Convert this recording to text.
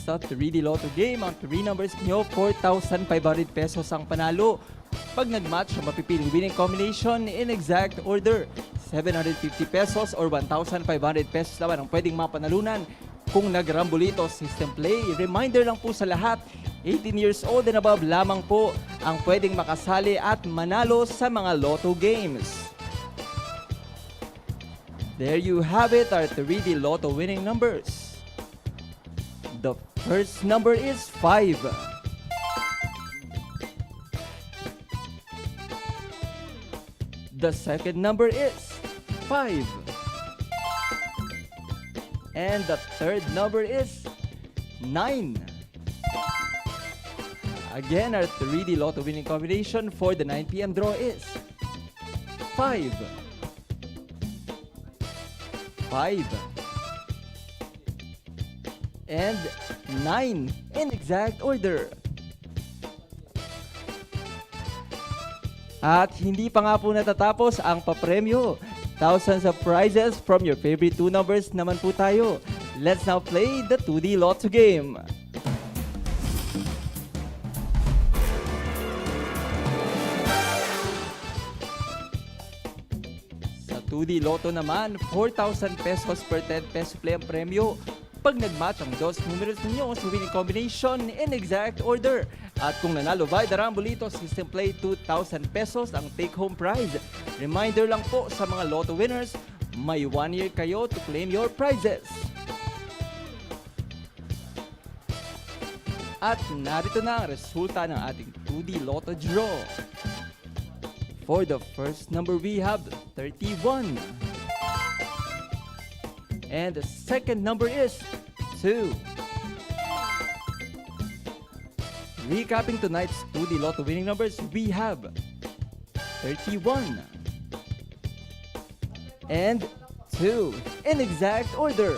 Sa 3D Lotto game, ang 3 numbers nyo, 4,500 pesos ang panalo. Pag nag-match ang mapipiling winning combination in exact order, 750 pesos or 1,500 pesos naman ang pwedeng mapanalunan. Kung nag-Rambolito system play, reminder lang po sa lahat, 18 years old and above lamang po ang pwedeng makasali at manalo sa mga Lotto games. There you have it, our 3D Lotto winning numbers. The first number is 5. The second number is 5. And the third number is 9. Again, our 3D Lotto winning combination for the 9 p.m. draw is 5. 5. And 9 in exact order. At hindi pa nga po natatapos ang papremyo. Thousands of prizes from your favorite 2 numbers naman po tayo. Let's now play the 2D Lotto game. Sa 2D Lotto naman, 4,000 pesos per 10 peso play ang premyo. Pag nag-match ang dos numerous ninyo sa winning combination in exact order. At kung nanalo by the Rambolito system play, 2,000 pesos ang take-home prize. Reminder lang po sa mga Lotto winners, may 1 year kayo to claim your prizes. At narito na ang resulta ng ating 2D Lotto draw. For the first number, we have 31. And the second number is 2. Recapping tonight's 2D Lotto winning numbers, we have 31 and 2 in exact order.